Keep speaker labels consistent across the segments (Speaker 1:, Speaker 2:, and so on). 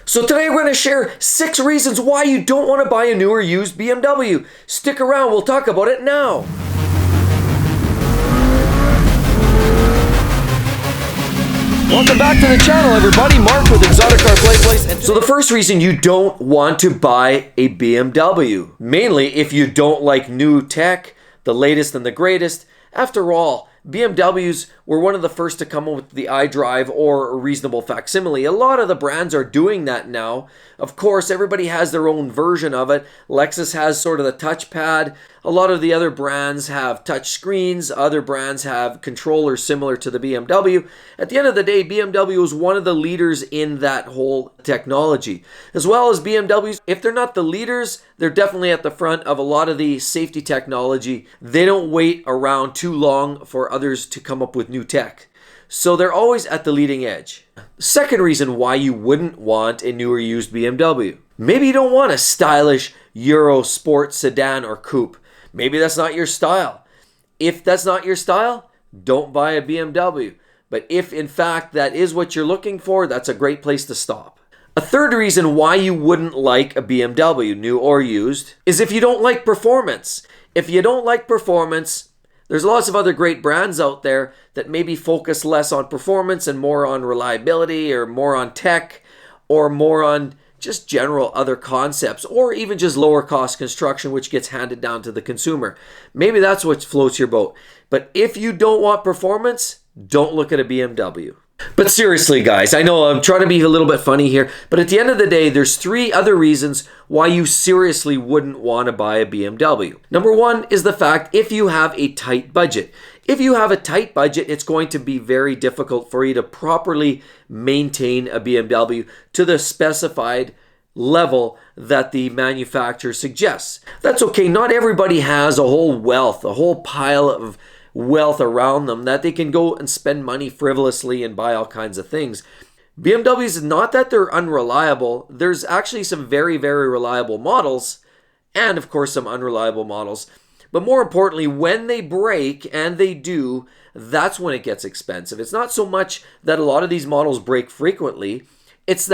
Speaker 1: So today we're going to share 6 reasons why you don't want to buy a new or used BMW. Stick around, we'll talk about it now. Welcome back to the channel, everybody. Mark with exoticcarplayplace. So the first reason you don't want to buy a BMW, mainly if you don't like new tech, the latest and the greatest. After all, BMWs were one of the first to come up with the iDrive or a reasonable facsimile. A lot of the brands are doing that now. Of course, everybody has their own version of it. Lexus has sort of the touchpad. A lot of the other brands have touch screens. Other brands have controllers similar to the BMW. At the end of the day, BMW is one of the leaders in that whole technology. As well as BMWs, if they're not the leaders, they're definitely at the front of a lot of the safety technology. They don't wait around too long for others to come up with new tech. So they're always at the leading edge. Second reason why you wouldn't want a new or used BMW. Maybe you don't want a stylish Euro sport sedan or coupe. Maybe that's not your style. If that's not your style, don't buy a BMW. But if in fact that is what you're looking for, that's a great place to stop. A third reason why you wouldn't like a BMW, new or used, is if you don't like performance. If you don't like performance, there's lots of other great brands out there that maybe focus less on performance and more on reliability or more on tech or more on just general other concepts or even just lower cost construction which gets handed down to the consumer. Maybe that's what floats your boat. But if you don't want performance, don't look at a BMW. But seriously, guys, I know I'm trying to be a little bit funny here, but at the end of the day, there's 3 other reasons why you seriously wouldn't want to buy a BMW. Number 1 is the fact if you have a tight budget. If you have a tight budget, it's going to be very difficult for you to properly maintain a BMW to the specified level that the manufacturer suggests. That's okay. Not everybody has a whole pile of wealth around them that they can go and spend money frivolously and buy all kinds of things. BMWs, not that they're unreliable, there's actually some very, very reliable models and of course some unreliable models. But more importantly, when they break, and they do, that's when it gets expensive. It's not so much that a lot of these models break frequently, it's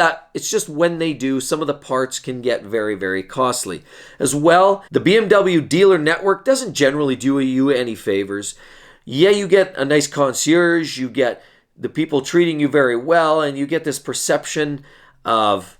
Speaker 1: just when they do, some of the parts can get very, very costly. As well, the BMW dealer network doesn't generally do you any favors. Yeah, you get a nice concierge, you get the people treating you very well, and you get this perception of,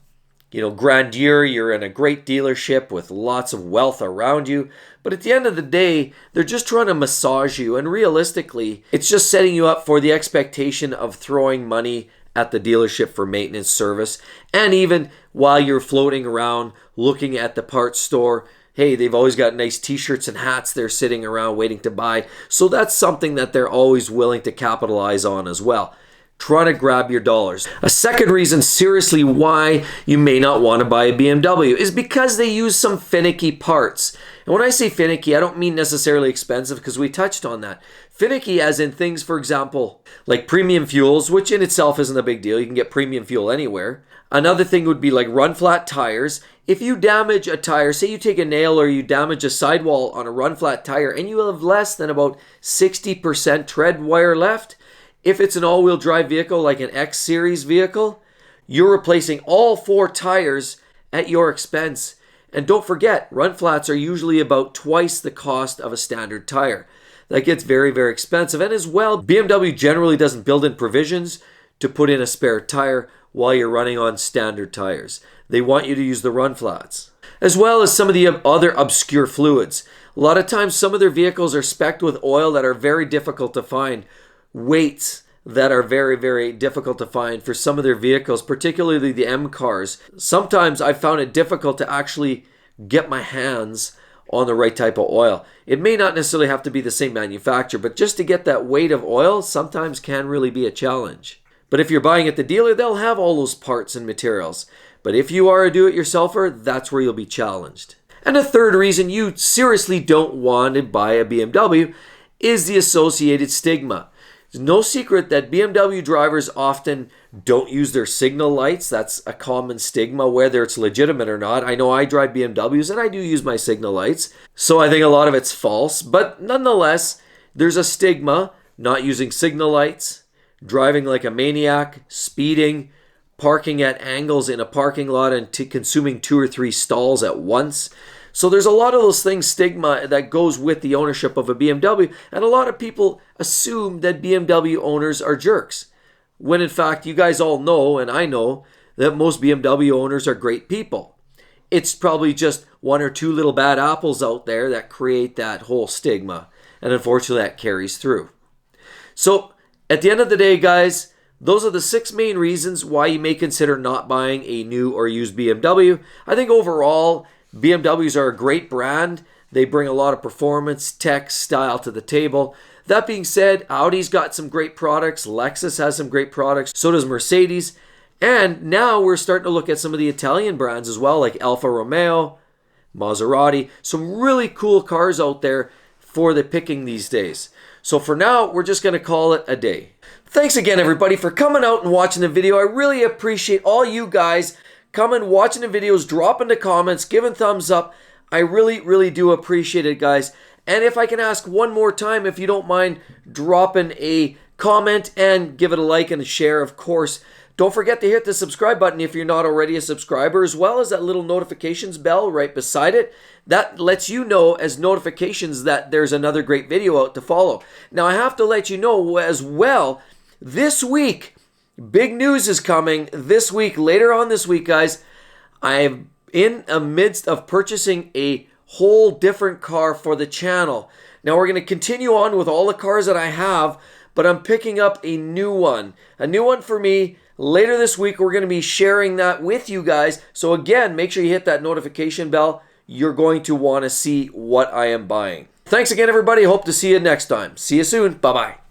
Speaker 1: grandeur. You're in a great dealership with lots of wealth around you. But at the end of the day, they're just trying to massage you. And realistically, it's just setting you up for the expectation of throwing money at the dealership for maintenance service. And even while you're floating around looking at the parts store, hey, they've always got nice t-shirts and hats they're sitting around waiting to buy. So that's something that they're always willing to capitalize on as well. Trying to grab your dollars. A second reason seriously why you may not want to buy a BMW is because they use some finicky parts. And when I say finicky, I don't mean necessarily expensive because we touched on that. Finicky as in things, for example, like premium fuels, which in itself isn't a big deal. You can get premium fuel anywhere. Another thing would be like run flat tires. If you damage a tire, say you take a nail or you damage a sidewall on a run flat tire and you have less than about 60% tread wear left, if it's an all-wheel drive vehicle like an X series vehicle, you're replacing all 4 tires at your expense. And don't forget, run flats are usually about twice the cost of a standard tire. That gets very, very expensive. And as well, BMW generally doesn't build in provisions to put in a spare tire while you're running on standard tires. They want you to use the run flats. As well as some of the other obscure fluids. A lot of times some of their vehicles are specced with oil that are very difficult to find. Weights that are very, very difficult to find for some of their vehicles, particularly the M cars. Sometimes I found it difficult to actually get my hands on the right type of oil. It may not necessarily have to be the same manufacturer, but just to get that weight of oil sometimes can really be a challenge. But if you're buying at the dealer, they'll have all those parts and materials. But if you are a do-it-yourselfer, that's where you'll be challenged. And a third reason you seriously don't want to buy a BMW is the associated stigma. It's no secret that BMW drivers often don't use their signal lights. That's a common stigma, whether it's legitimate or not. I know I drive BMWs and I do use my signal lights, so I think a lot of it's false. But nonetheless, there's a stigma not using signal lights, driving like a maniac, speeding, parking at angles in a parking lot and consuming 2 or 3 stalls at once. So there's a lot of those things, stigma, that goes with the ownership of a BMW, and a lot of people assume that BMW owners are jerks, when in fact you guys all know, and I know, that most BMW owners are great people. It's probably just 1 or 2 little bad apples out there that create that whole stigma, and unfortunately that carries through. So at the end of the day, guys, those are the 6 main reasons why you may consider not buying a new or used BMW. I think overall, BMWs are a great brand. They bring a lot of performance, tech, style to the table. That being said, Audi's got some great products. Lexus has some great products. So does Mercedes. And now we're starting to look at some of the Italian brands as well, like Alfa Romeo, Maserati. Some really cool cars out there for the picking these days. So for now, we're just going to call it a day. Thanks again, everybody, for coming out and watching the video. I really appreciate all you guys coming, watching the videos, dropping the comments, giving thumbs up. I really, really do appreciate it, guys. And if I can ask one more time, if you don't mind dropping a comment and give it a like and a share, of course. Don't forget to hit the subscribe button if you're not already a subscriber, as well as that little notifications bell right beside it. That lets you know as notifications that there's another great video out to follow. Now, I have to let you know as well, this week, big news is coming this week. Later on this week, guys, I'm in the midst of purchasing a whole different car for the channel. Now, we're going to continue on with all the cars that I have, but I'm picking up a new one. A new one for me. Later this week, we're going to be sharing that with you guys. So again, make sure you hit that notification bell. You're going to want to see what I am buying. Thanks again, everybody. Hope to see you next time. See you soon. Bye-bye.